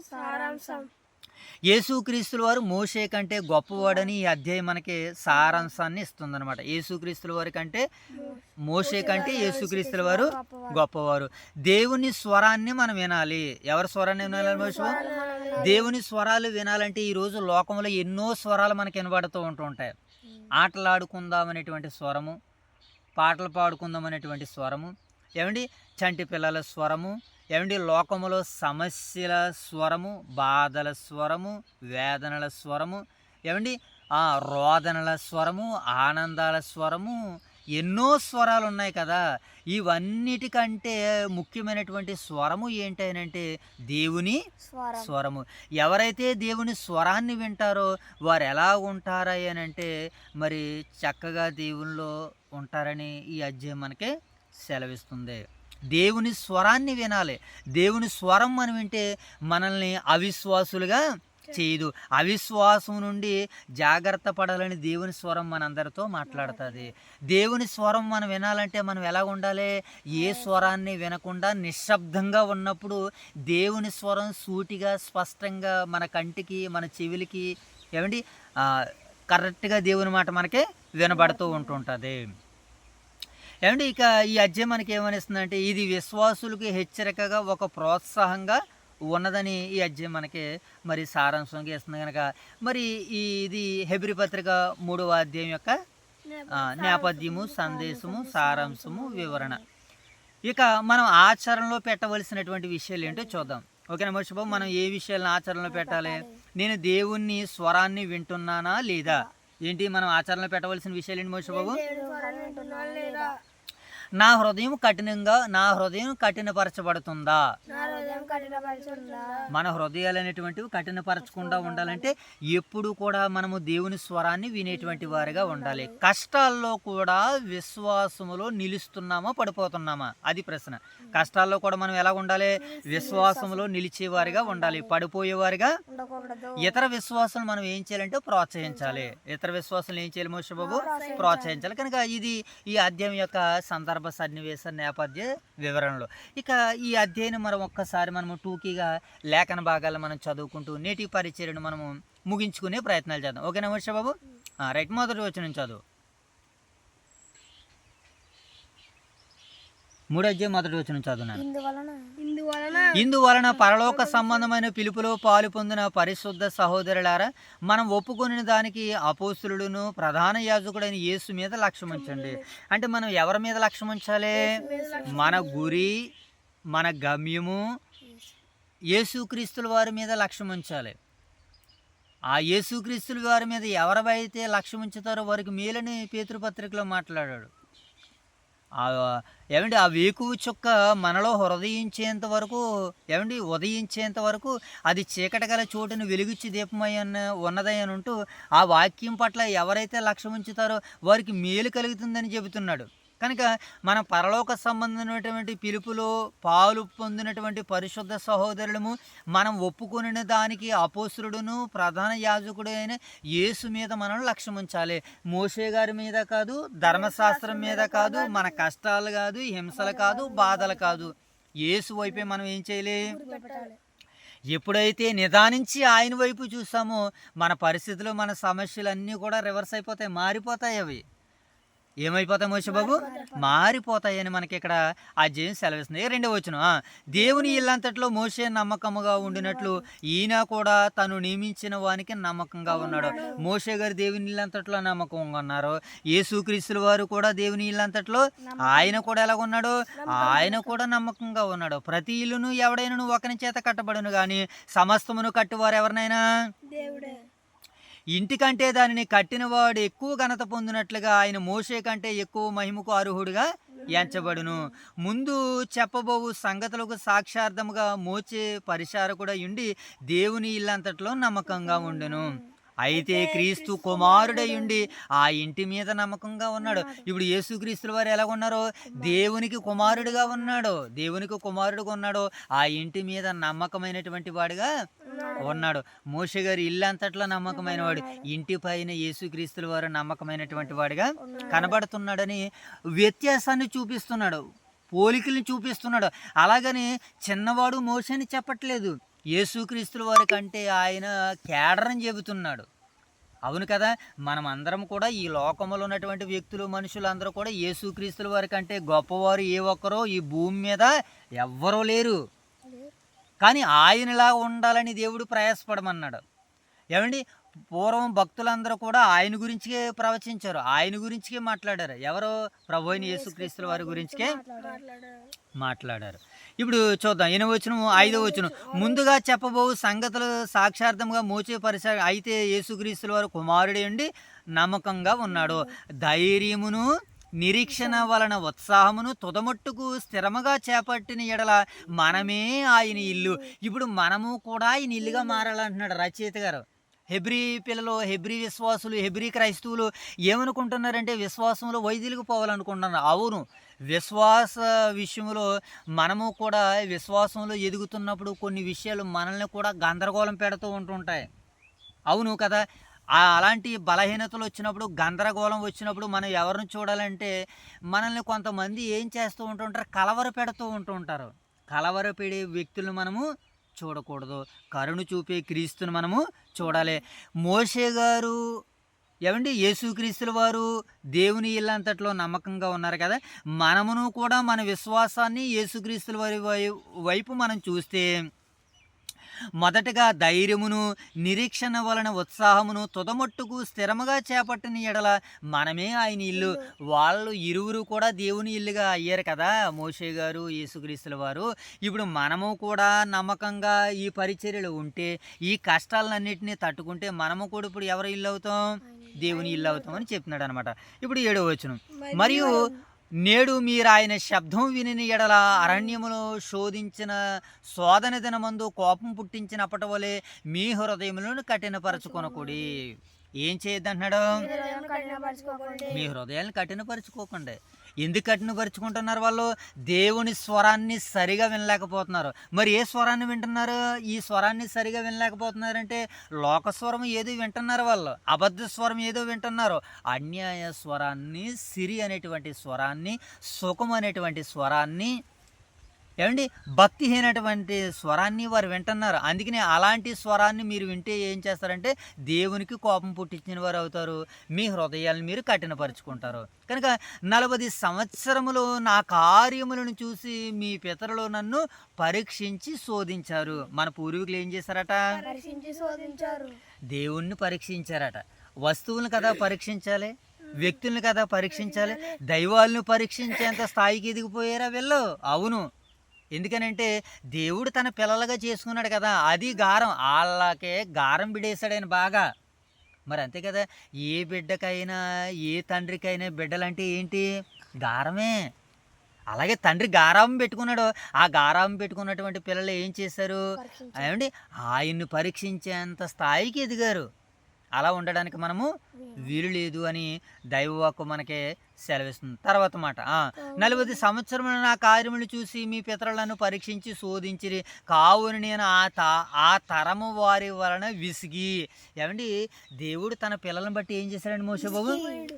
యేసుక్రీస్తుల వారు మోషే కంటే గొప్పవాడని ఈ అధ్యాయం మనకి సారాంశాన్ని ఇస్తుందన్నమాట. యేసుక్రీస్తుల వారి కంటే మోషే కంటే యేసుక్రీస్తుల వారు గొప్పవారు. దేవుని స్వరాన్ని మనం వినాలి. ఎవరి స్వరాన్ని వినాలి మోషే? దేవుని స్వరాలు వినాలంటే ఈరోజు లోకంలో ఎన్నో స్వరాలు మనకి వినబడుతూ ఉంటాయి. ఆటలాడుకుందాం అనేటువంటి స్వరము, పాటలు పాడుకుందాం అనేటువంటి స్వరము, ఏమండి చంటి పిల్లల స్వరము, ఏమండి లోకములో సమస్యల స్వరము, బాధల స్వరము, వేదనల స్వరము, ఏమండి రోదనల స్వరము, ఆనందాల స్వరము, ఎన్నో స్వరాలు ఉన్నాయి కదా. ఇవన్నిటికంటే ముఖ్యమైనటువంటి స్వరము ఏంటంటే దేవుని స్వరము. ఎవరైతే దేవుని స్వరాన్ని వింటారో వారు ఎలా ఉంటారా అంటే మరి చక్కగా దేవునిలో ఉంటారని ఈ అధ్యాయం మనకి సెలవిస్తుంది. దేవుని స్వరాన్ని వినాలి. దేవుని స్వరం మనం వింటే మనల్ని అవిశ్వాసులుగా చేయదు. అవిశ్వాసం నుండి జాగ్రత్త పడాలని దేవుని స్వరం మనందరితో మాట్లాడుతుంది. దేవుని స్వరం మనం వినాలంటే మనం ఎలా ఉండాలి? ఏ స్వరాన్ని వినకుండా నిశ్శబ్దంగా ఉన్నప్పుడు దేవుని స్వరం సూటిగా స్పష్టంగా మన కంటికి మన చెవులకి ఏమండి కరెక్ట్గా దేవుని మాట మనకి వినబడుతూ ఉంటుంటుంది. ఏమంటే ఇక ఈ అధ్యాయం మనకి ఏమనిస్తుందంటే ఇది విశ్వాసులకు హెచ్చరికగా ఒక ప్రోత్సాహంగా ఉన్నదని ఈ అధ్యాయం మనకి మరి సారాంశంగా ఇస్తుంది కనుక మరి ఇది హెబ్రీ పత్రిక 3వ అధ్యాయం యొక్క నేపథ్యము, సందేశము, సారాంశము, వివరణ. ఇక మనం ఆచరణలో పెట్టవలసినటువంటి విషయాలు ఏంటో చూద్దాం. ఓకేనా మోషే బాబు? మనం ఏ విషయాలను ఆచరణలో పెట్టాలి? నేను దేవుని స్వరాన్ని వింటున్నానా లేదా? ఏంటి మనం ఆచరణలో పెట్టవలసిన విషయాలు ఏంటి మోషే బాబు? నా హృదయం కఠినపరచబడుతుందా? మన హృదయాలు అనేటువంటివి కఠినపరచకుండా ఉండాలంటే ఎప్పుడు కూడా మనము దేవుని స్వరాన్ని వినేటువంటి వారిగా ఉండాలి. కష్టాల్లో కూడా విశ్వాసములో నిలుస్తున్నామా పడిపోతున్నామా? అది ప్రశ్న. కష్టాల్లో కూడా మనం ఎలా ఉండాలి? విశ్వాసములో నిలిచేవారిగా ఉండాలి, పడిపోయేవారిగా. ఇతర విశ్వాసాలు మనం ఏం చేయాలంటే ప్రోత్సహించాలి. ఇతర విశ్వాసాలు ఏం చేయాలి మోషే బాబు? ప్రోత్సహించాలి. కనుక ఇది ఈ అధ్యాయం యొక్క సందర్భ సన్నివేశ నేపథ్య వివరణలో. ఇక ఈ అధ్యాయం మనం ఒక్కసారి మనము టూకీగా లేఖన భాగాలు మనం చదువుకుంటూ నేటి పరిచర్యను మనము ముగించుకునే ప్రయత్నాలు చేద్దాం. ఓకేనా మోషే బాబు? రైట్, మొదటి వచనం చదువు. 3వ అధ్యాయం మొదటి వచనం చదువున్నాను. ఇందువలన పరలోక సంబంధమైన పిలుపులో పాలు పొందిన పరిశుద్ధ సహోదరులారా, మనం ఒప్పుకొనిన దానికి అపోస్తులుడును ప్రధాన యాజకుడైన యేసు మీద లక్ష్యం ఉంచండి. అంటే మనం ఎవరి మీద లక్ష్యం ఉంచాలి? మన గురి, మన గమ్యము యేసుక్రీస్తుల వారి మీద లక్ష్యం ఉంచాలి. ఆ యేసుక్రీస్తుల వారి మీద ఎవరైతే లక్ష్యం ఉంచుతారో వారికి మేలని పేతురు పత్రికలో మాట్లాడాడు. ఏమండి ఆ వేకువ చుక్క మనలో హృదయించేంత వరకు, ఏమండి ఉదయించేంత వరకు అది చీకటి గల చోటును వెలుగుచ్చి దీపమై ఉన్నదని అంటూ ఆ వాక్యం పట్ల ఎవరైతే లక్ష్యం ఉంచుతారో వారికి మేలు కలుగుతుందని చెబుతున్నాడు. కనుక మన పరలోక సంబంధమైనటువంటి పిలుపులో పాలు పొందినటువంటి పరిశుద్ధ సహోదరులము మనం ఒప్పుకొనిన దానికి అపోస్తులుడును ప్రధాన యాజకుడు అయిన యేసు మీద మనం లక్ష్యం ఉంచాలి. మోషే గారి మీద కాదు, ధర్మశాస్త్రం మీద కాదు, మన కష్టాలు కాదు, హింసలు కాదు, బాధలు కాదు, యేసు వైపే మనం ఏం చేయాలి. ఎప్పుడైతే నిదానించి ఆయన వైపు చూస్తామో మన పరిస్థితులు, మన సమస్యలు అన్నీ కూడా రివర్స్ అయిపోతాయి, మారిపోతాయి. అవి ఏమైపోతాయి మోషబాబు? మారిపోతాయని మనకి ఇక్కడ అధ్యాయం సెలవిస్తుంది. రెండవ వచనం, దేవుని ఇల్లంతట్లో మోషే నమ్మకముగా ఉండినట్లు ఈయన కూడా తను నియమించిన వానికి నమ్మకంగా ఉన్నాడు. మోషే గారు దేవుని ఇల్లంతట్లో నమ్మకంగా ఉన్నారు. యేసుక్రీస్తుల వారు కూడా దేవుని ఇల్లంతట్లో ఆయన కూడా ఎలాగున్నాడు? ఆయన కూడా నమ్మకంగా ఉన్నాడు. ప్రతి ఇల్లును ఎవడైనా ఒకని చేత కట్టబడును కానీ సమస్తమును కట్టువారు ఎవరినైనా దేవుడే. ఇంటికంటే దానిని కట్టినవాడు ఎక్కువ ఘనత పొందినట్లుగా ఆయన మోషే కంటే ఎక్కువ మహిమకు అర్హుడుగా ఎంచబడును. ముందు చెప్పబోవు సంగతులకు సాక్షార్థముగా మోచే పరిచారకుడై ఉండి దేవుని ఇల్లంతట్లో నమ్మకంగా ఉండెను. అయితే క్రీస్తు కుమారుడై ఉండి ఆ ఇంటి మీద నమ్మకంగా ఉన్నాడు. ఇప్పుడు యేసుక్రీస్తుల వారు ఎలా ఉన్నారు? దేవునికి కుమారుడుగా ఉన్నాడు. దేవునికి కుమారుడుగా ఉన్నాడు. ఆ ఇంటి మీద నమ్మకమైనటువంటి వాడుగా ఉన్నాడు. మోషే గారి ఇల్లు అంతట్లో నమ్మకమైన వాడు, ఇంటి పైన యేసుక్రీస్తుల వారు నమ్మకమైనటువంటి వాడుగా కనబడుతున్నాడని వ్యత్యాసాన్ని చూపిస్తున్నాడు, పోలికల్ని చూపిస్తున్నాడు. అలాగని చిన్నవాడు మోషేని చెప్పట్లేదు. యేసుక్రీస్తుల వారి కంటే ఆయన కేడరని చెబుతున్నాడు. అవును కదా, మనం అందరం కూడా ఈ లోకంలో ఉన్నటువంటి వ్యక్తులు, మనుషులందరూ కూడా యేసుక్రీస్తుల వారి కంటే గొప్పవారు ఏ ఒక్కరో ఈ భూమి మీద ఎవ్వరూ లేరు. కానీ ఆయనలా ఉండాలని దేవుడు ప్రయాసపడమన్నాడు. ఏమండి, పూర్వం భక్తులందరూ కూడా ఆయన గురించికే ప్రవచించారు, ఆయన గురించికే మాట్లాడారు. ఎవరో ప్రభు అయిన యేసుక్రీస్తుల వారి గురించికే మాట్లాడారు. ఇప్పుడు చూద్దాం 8వ వచనం 5వ వచనం, ముందుగా చెప్పబో సంగతులు సాక్షార్థంగా మోచే పరిచయం అయితే యేసుక్రీస్తుల వారు కుమారుడే ఉండి నమ్మకంగా ఉన్నాడు. ధైర్యమును నిరీక్షణ వలన ఉత్సాహమును తుదమట్టుకు స్థిరముగా చేపట్టిన ఎడల మనమే ఆయన ఇల్లు. ఇప్పుడు మనము కూడా ఆయన ఇల్లుగా మారాలంటున్నాడు రచయిత గారు. హెబ్రీ పిల్లలు, హెబ్రీ విశ్వాసులు, హెబ్రీ క్రైస్తవులు ఏమనుకుంటున్నారంటే విశ్వాసంలో వైద్యులకు పోవాలనుకుంటున్నారు. అవును, విశ్వాస విషయంలో మనము కూడా విశ్వాసంలో ఎదుగుతున్నప్పుడు కొన్ని విషయాలు మనల్ని కూడా గందరగోళం పెడుతూ ఉంటుంటాయి. అవును కదా, అలాంటి బలహీనతలు వచ్చినప్పుడు, గందరగోళం వచ్చినప్పుడు మనం ఎవరిని చూడాలంటే మనల్ని కొంతమంది ఏం చేస్తూ ఉంటుంటారు, కలవర పెడుతూ ఉంటుంటారు. కలవరపెడే వ్యక్తులను మనము చూడకూడదు, కరుణ చూపే క్రీస్తుని మనము చూడాలి. మోషే గారు ఏమండి యేసుక్రీస్తుల వారు దేవుని ఇల్లంతట్లో నమ్మకంగా ఉన్నారు కదా, మనమును కూడా మన విశ్వాసాన్ని యేసుక్రీస్తుల వారి వైపు మనం చూస్తే మొదటగా ధైర్యమును నిరీక్షణ వలన ఉత్సాహమును తుదమట్టుకు స్థిరముగా చేపట్టిన ఎడల మనమే ఆయన ఇల్లు. వాళ్ళు ఇరువురు కూడా దేవుని ఇల్లుగా అయ్యారు కదా, మోషే గారు, యేసుక్రీస్తుల వారు. ఇప్పుడు మనము కూడా నమ్మకంగా ఈ పరిచర్యలు ఉంటే, ఈ కష్టాలన్నింటినీ తట్టుకుంటే మనము కూడా ఇప్పుడు ఎవరి ఇల్లు అవుతాం? దేవుని ఇల్లు అవుతామని చెప్తున్నాడు అనమాట. ఇప్పుడు 7వ వచనం, మరియు నేడు మీరు ఆయన శబ్దం విని ఎడల అరణ్యములో శోధించిన శోధన దినమందు కోపం పుట్టించినప్పటి వలె మీ హృదయములను కఠినపరచుకొనకుడి. ఏం చేయొద్దంటున్నాడు? మీ హృదయాలను కఠినపరచుకోకండి. ఎందుకు కఠినపరుచుకుంటున్నారు? వాళ్ళు దేవుని స్వరాన్ని సరిగా వినలేకపోతున్నారు. మరి ఏ స్వరాన్ని వింటున్నారు? ఈ స్వరాన్ని సరిగా వినలేకపోతున్నారంటే లోక స్వరం ఏదో వింటున్నారు, వాళ్ళు అబద్ధ స్వరం ఏదో వింటున్నారు. అన్యాయ స్వరాన్ని, సిరి అనేటువంటి స్వరాన్ని, సుఖం అనేటువంటి స్వరాన్ని, ఏమండి భక్తిహీనటువంటి స్వరాన్ని వారు వింటున్నారు. అందుకనే అలాంటి స్వరాన్ని మీరు వింటే ఏం చేస్తారంటే దేవునికి కోపం పుట్టించిన వారు అవుతారు, మీ హృదయాలను మీరు కఠినపరుచుకుంటారు. కనుక 40 సంవత్సరములు నా కార్యములను చూసి మీ పితరులు నన్ను పరీక్షించి శోధించారు. మన పూర్వీకులు ఏం చేశారట? దేవుణ్ణి పరీక్షించారట. వస్తువులను కదా పరీక్షించాలి, వ్యక్తులను కదా పరీక్షించాలి, దైవాలను పరీక్షించేంత స్థాయికి ఎదిగిపోయారా వీళ్ళు? అవును. ఎందుకనంటే దేవుడు తన పిల్లలుగా చేసుకున్నాడు కదా, అది గారం. వాళ్ళకే గారం బిడేశాడు ఆయన బాగా. మరి అంతే కదా, ఏ బిడ్డకైనా ఏ తండ్రికైనా బిడ్డలంటే ఏంటి? గారమే. అలాగే తండ్రి గారాబం పెట్టుకున్నాడు. ఆ గారాబం పెట్టుకున్నటువంటి పిల్లలు ఏం చేశారు? పరీక్షించారు. ఏమండి, ఆయన్ని పరీక్షించేంత స్థాయికి ఎదిగారు. అలా ఉండడానికి మనము వీలు లేదు అని దైవవాక్కు మనకే సెలవిస్తుంది. తర్వాత మాట 40 సంవత్సరములు నా కార్యములు చూసి మీ పితరులను పరీక్షించి శోధించిరి, కావున నేను ఆ తరము వారి వలన విసిగి. ఏమండి, దేవుడు తన పిల్లలను బట్టి ఏం చేశాడండి మోషే బాబు?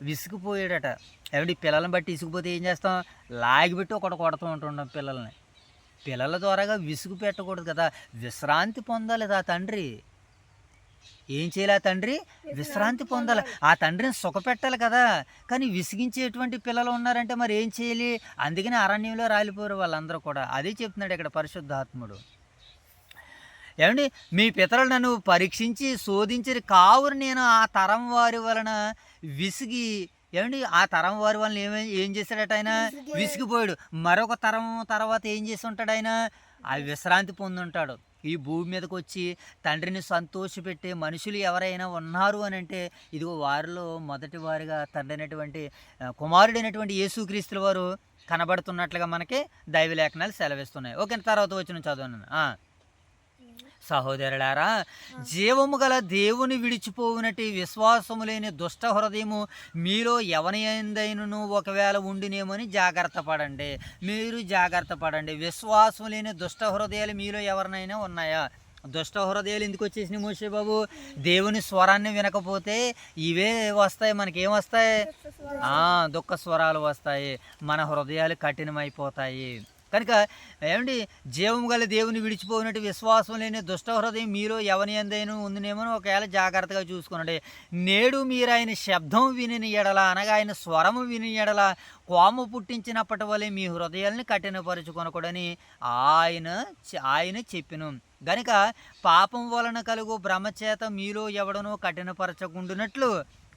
విసిగిపోయాడట. ఏమండి, పిల్లలను బట్టి విసిగిపోతే ఏం చేస్తాం? లాగిపెట్టి ఒకటి కొడుతూ ఉంటుంటాం పిల్లల్ని. పిల్లల ద్వారాగా విసుగు పెట్టకూడదు కదా, విశ్రాంతి పొందాలి ఆ తండ్రి. ఏం చేయాలి? ఆ తండ్రి విశ్రాంతి పొందాలి, ఆ తండ్రిని సుఖపెట్టాలి కదా. కానీ విసిగించేటువంటి పిల్లలు ఉన్నారంటే మరి ఏం చేయాలి? అందుకని అరణ్యంలో రాలిపోయారు వాళ్ళందరూ కూడా. అదే చెప్తున్నాడు ఇక్కడ పరిశుద్ధాత్ముడు. ఏమండి, మీ పితరులు నన్ను పరీక్షించి శోధించి, కావున నేను ఆ తరం వారి వలన విసిగి. ఏమండి, ఆ తరం వారి వలన ఏం చేశాడట ఆయన? విసిగిపోయాడు. మరొక తరం తర్వాత ఏం చేసి ఉంటాడు ఆయన? ఆ విశ్రాంతి పొంది ఉంటాడు. ఈ భూమి మీదకి వచ్చి తండ్రిని సంతోషపెట్టే మనుషులు ఎవరైనా ఉన్నారు అని అంటే ఇదిగో వారిలో మొదటి వారిగా తండ్రి అయినటువంటి కుమారుడైనటువంటి యేసుక్రీస్తుల వారు కనబడుతున్నట్లుగా మనకి దైవలేఖనాలు సెలవిస్తున్నాయి. ఓకే, తర్వాత వచ్చిన చదువును. సహోదరులారా, జీవము గల దేవుని విడిచిపోవునటి విశ్వాసము లేని దుష్ట హృదయము మీలో ఎవరిదైనను ఒకవేళ ఉండినేమని జాగ్రత్త పడండి. మీరు జాగ్రత్త పడండి. విశ్వాసం లేని దుష్ట హృదయాలు మీలో ఎవరినైనా ఉన్నాయా? దుష్ట హృదయాలు ఎందుకు వచ్చేసినాయి మోషే బాబు? దేవుని స్వరాన్ని వినకపోతే ఇవే వస్తాయి. మనకేం వస్తాయి? దుఃఖ స్వరాలు వస్తాయి. మన హృదయాలు కఠినమైపోతాయి. కనుక ఏమండి, జీవము గల దేవుని విడిచిపోయినట్టు విశ్వాసం లేని దుష్ట హృదయం మీలో ఎవరి ఎందైనా ఉందినేమో ఒకవేళ జాగ్రత్తగా చూసుకునండి. నేడు మీరు ఆయన శబ్దం విని ఎడల, అనగా ఆయన స్వరము విని ఎడల కోమ పుట్టించినప్పటి వల్లే మీ హృదయాల్ని కఠినపరుచుకొనకూడని ఆయన చెప్పెను. గనుక పాపం వలన కలుగు భ్రమచేత మీలో ఎవడనో కఠినపరచకుండునట్లు.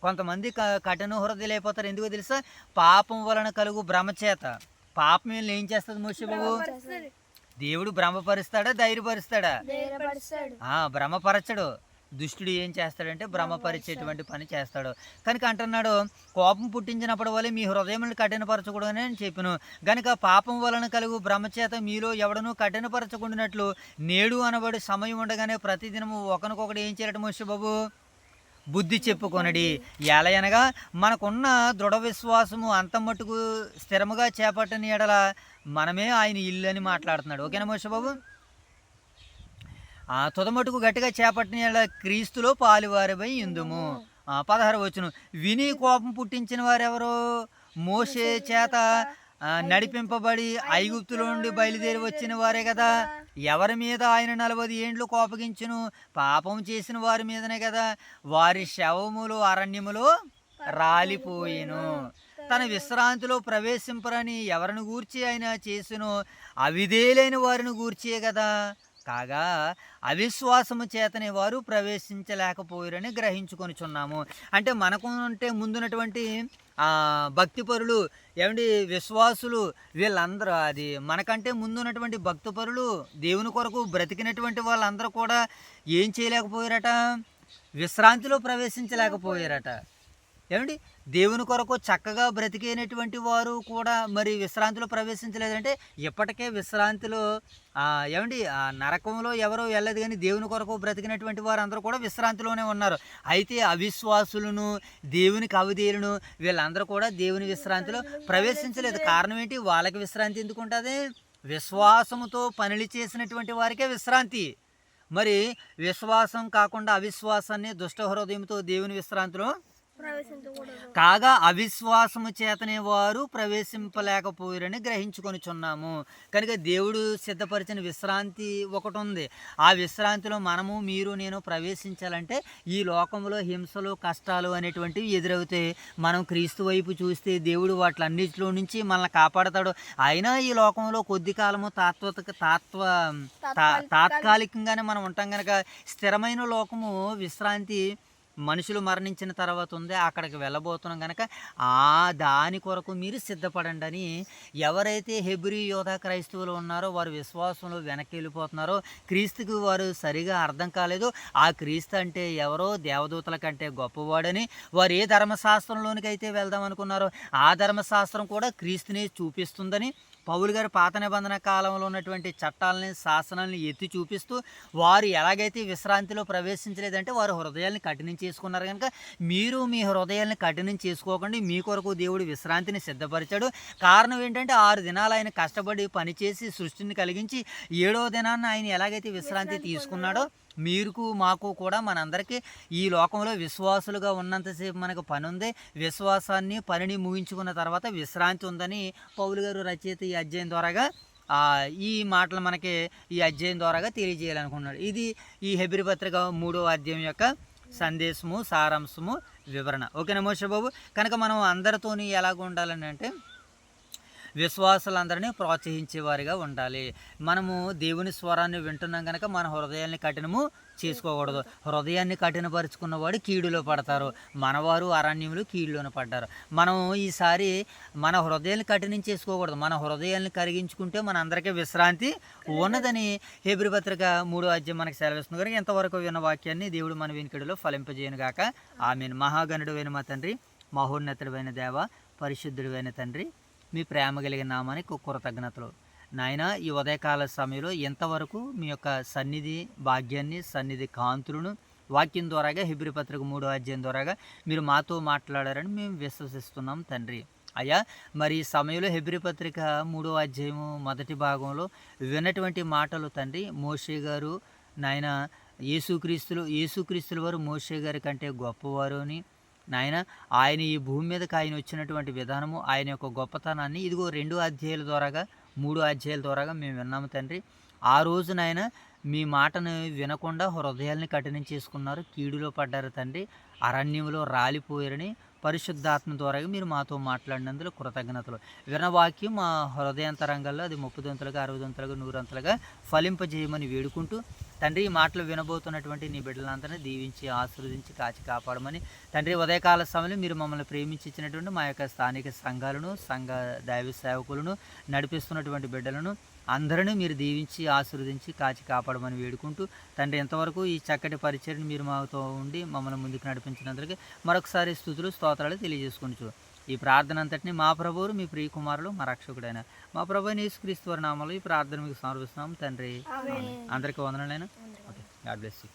కొంతమంది కఠిన హృదయలైపోతారు. ఎందుకో తెలుసా? పాపం వలన కలుగు భ్రమచేత. పాపం ఏం చేస్తుంది మోషే బాబు? దేవుడు భ్రమపరుస్తాడా? ధైర్యపరుస్తాడా? భ్రమపరచడు. దుష్టుడు ఏం చేస్తాడంటే భ్రమపరిచేటువంటి పని చేస్తాడు. కనుక అంటున్నాడు, కోపం పుట్టించినప్పటి వల్ల మీ హృదయములను కఠినపరచకూడదని అని చెప్పాను. గనుక పాపం వలన కలుగు భ్రమచేత మీలో ఎవడనూ కఠినపరచకుండానట్లు నేడు అనబడి సమయం ఉండగానే ప్రతిదినము ఒకరికొకడు ఏం చేయాలట మోషే బాబు? బుద్ధి చెప్పుకొనడి. ఎలయనగా మనకున్న దృఢ విశ్వాసము అంత మట్టుకు స్థిరముగా చేపట్టని ఎడల మనమే ఆయన ఇల్లు అని మాట్లాడుతున్నాడు. ఓకేనా మోషే బాబు? తుదమటుకు గట్టిగా చేపట్టిన ఎడల క్రీస్తులో పాలువారిపై ఇందుము. 16 వచనం. విని కోపం పుట్టించిన వారెవరో? మోషే చేత నడిపింపబడి ఐగుప్తులో నుండి బయలుదేరి వచ్చిన వారే కదా. ఎవరి మీద ఆయన 40 ఏండ్లు కోపగించును? పాపం చేసిన వారి మీదనే కదా. వారి శవములు అరణ్యములో రాలిపోయిను. తన విశ్రాంతిలో ప్రవేశింపరని ఎవరిని గూర్చి ఆయన చేసును? అవిధేయులైన వారిని గూర్చే కదా. కాగా అవిశ్వాసము చేతనే వారు ప్రవేశించలేకపోయారని గ్రహించుకొనిచున్నాము. అంటే మనకు అంటే ముందున్నటువంటి భక్తిపరులు, ఏమండి విశ్వాసులు, వీళ్ళందరూ అది మనకంటే ముందున్నటువంటి భక్తిపరులు, దేవుని కొరకు బ్రతికినటువంటి వాళ్ళందరూ కూడా ఏం చేయలేకపోయారట? విశ్రాంతిలో ప్రవేశించలేకపోయారట. ఏమండి, దేవుని కొరకు చక్కగా బ్రతికేనటువంటి వారు కూడా మరి విశ్రాంతిలో ప్రవేశించలేదంటే ఇప్పటికే విశ్రాంతిలో ఏమండి నరకంలో ఎవరో వెళ్ళదు, కానీ దేవుని కొరకు బ్రతికినటువంటి వారు అందరూ కూడా విశ్రాంతిలోనే ఉన్నారు. అయితే అవిశ్వాసులను, దేవునికి అవిధేయులను, వీళ్ళందరూ కూడా దేవుని విశ్రాంతిలో ప్రవేశించలేదు. కారణం ఏంటి? వాళ్ళకి విశ్రాంతి ఎందుకు ఉంటుంది? విశ్వాసముతో పనులు చేసినటువంటి వారికే విశ్రాంతి. మరి విశ్వాసం కాకుండా అవిశ్వాసాన్ని దుష్ట హృదయంతో దేవుని విశ్రాంతిలో కాగా అవిశ్వాసము చేతనే వారు ప్రవేశింపలేకపోయారని గ్రహించుకొనిచున్నాము. కనుక దేవుడు సిద్ధపరిచిన విశ్రాంతి ఒకటి ఉంది. ఆ విశ్రాంతిలో మనము, మీరు, నేను ప్రవేశించాలంటే ఈ లోకంలో హింసలు, కష్టాలు అనేటువంటివి ఎదురవుతాయి. మనం క్రీస్తు వైపు చూస్తే దేవుడు వాటిలన్నిటిలో నుంచి మనల్ని కాపాడతాడు. అయినా ఈ లోకంలో కొద్ది కాలము తాత్కాలికంగానే మనం ఉంటాం. కనుక స్థిరమైన లోకము విశ్రాంతి మనుషులు మరణించిన తర్వాత ఉంది, అక్కడికి వెళ్ళబోతున్నాం కనుక దాని కొరకు మీరు సిద్ధపడండి అని ఎవరైతే హెబ్రీ యోధా క్రైస్తవులు ఉన్నారో వారు విశ్వాసంలో వెనక్కి వెళ్ళిపోతున్నారో, క్రీస్తుకు వారు సరిగా అర్థం కాలేదు, ఆ క్రీస్తు అంటే ఎవరో దేవదూతల కంటే గొప్పవాడని వారు ఏ ధర్మశాస్త్రంలోనికి అయితే వెళ్దాం అనుకున్నారో ఆ ధర్మశాస్త్రం కూడా క్రీస్తుని చూపిస్తుందని పౌలు గారు పాత నిబంధన కాలంలో ఉన్నటువంటి చట్టాలని శాసనాలను ఎత్తి చూపిస్తూ వారు ఎలాగైతే విశ్రాంతిలో ప్రవేశించలేదంటే వారు హృదయాల్ని కఠినం చేసుకున్నారు కనుక మీరు మీ హృదయాల్ని కఠినం చేసుకోకండి, మీ కొరకు దేవుడు విశ్రాంతిని సిద్ధపరిచాడు. కారణం ఏంటంటే 6 దినాలు ఆయన కష్టపడి పనిచేసి సృష్టిని కలిగించి 7వ దినాన్ని ఆయన ఎలాగైతే విశ్రాంతి తీసుకున్నాడో మీకు మాకు కూడా మనందరికీ ఈ లోకంలో విశ్వాసులుగా ఉన్నంతసేపు మనకు పని ఉంది, విశ్వాసాన్ని పనిని ముగించుకున్న తర్వాత విశ్రాంతి ఉందని పౌలు గారు రచయిత ఈ అధ్యాయం ద్వారాగా ఈ మాటలు మనకి ఈ అధ్యాయం ద్వారాగా తెలియజేయాలనుకున్నాడు. ఇది ఈ హెబ్రీ పత్రిక 3వ అధ్యాయం యొక్క సందేశము, సారాంశము, వివరణ. ఓకేనా మోషే బాబు? కనుక మనం అందరితోని ఎలాగ ఉండాలని అంటే విశ్వాసులందరినీ ప్రోత్సహించేవారిగా ఉండాలి. మనము దేవుని స్వరాన్ని వింటున్నాం కనుక మన హృదయాన్ని కఠినము చేసుకోకూడదు. హృదయాన్ని కఠినపరుచుకున్నవాడు కీడులో పడతారు, మనవారు అరణ్యములు కీడులోనే పడ్డారు. మనం ఈసారి మన హృదయాన్ని కఠినం చేసుకోకూడదు, మన హృదయాన్ని కరిగించుకుంటే మన అందరికీ విశ్రాంతి ఉన్నదని హెబ్రీ పత్రిక 3వ అధ్యాయం మనకు సెలవిస్తుంది కనుక ఇంతవరకు విన్న వాక్యాన్ని దేవుడు మన వెనుకడిలో ఫలింపజేయను గాక. ఆమేన్. మహాగణుడైన మా తండ్రి, మహోన్నతుడైన దేవ, పరిశుద్ధుడైన తండ్రి, మీ ప్రేమ కలిగిన నామానికి కృతజ్ఞతలు. నాయన ఈ ఉదయకాల సమయంలో ఎంతవరకు మీ యొక్క సన్నిధి భాగ్యాన్ని, సన్నిధి కాంతులను వాక్యం ద్వారాగా హెబ్రీ పత్రిక 3వ అధ్యాయం ద్వారాగా మీరు మాతో మాట్లాడారని మేము విశ్వసిస్తున్నాం తండ్రి. అయ్యా, మరి ఈ సమయంలో హెబ్రీ పత్రిక 3వ అధ్యాయము మొదటి భాగంలో విన్నటువంటి మాటలు తండ్రి, మోషే గారు నాయన యేసుక్రీస్తుల వారు మోషే గారి కంటే గొప్పవారు అని నాయన, ఆయన ఈ భూమి మీదకి ఆయన వచ్చినటువంటి విధానము, ఆయన యొక్క గొప్పతనాన్ని ఇదిగో 2 అధ్యాయాల ద్వారాగా 3 అధ్యాయాల ద్వారాగా మేము విన్నాము తండ్రి. ఆ రోజు నాయన మీ మాటను వినకుండా హృదయాల్ని కఠినం చేసుకున్నారు, కీడులో పడ్డారు తండ్రి, అరణ్యంలో రాలిపోయారని పరిశుద్ధాత్మ ద్వారా మీరు మాతో మాట్లాడినందుకు కృతజ్ఞతలు. వినవాక్యం మా హృదయాంతరంగంలో అది 30 60 100 ఫలింపజేయమని వేడుకుంటూ తండ్రి, ఈ మాటలు వినబోతున్నటువంటి నీ బిడ్డలందరినీ దీవించి ఆశీర్వదించి కాచి కాపాడమని తండ్రి, ఉదయకాల సమయంలో మీరు మమ్మల్ని ప్రేమించి ఇచ్చినటువంటి మా యొక్క స్థానిక సంఘాలను, సంఘ దైవ సేవకులను, నడిపిస్తున్నటువంటి బిడ్డలను అందరినీ మీరు దీవించి ఆశీర్వదించి కాచి కాపాడమని వేడుకుంటూ తండ్రి, ఎంతవరకు ఈ చక్కటి పరిచర్ని మీరు మాతో ఉండి మమ్మల్ని ముందుకు నడిపించినందుకు మరొకసారి స్తుతులు స్తోత్రాలు తెలియజేసుకుంటూ ఈ ప్రార్థన అంతటిని మా ప్రభువురు, మీ ప్రియ కుమారులు, మా రక్షకుడైన మా ప్రభు యేసుక్రీస్తు వారి నామములో ఈ ప్రార్థన మీకు సమర్పిస్తున్నాం తండ్రి. అందరికీ వందనాలైనా. Okay, God bless you.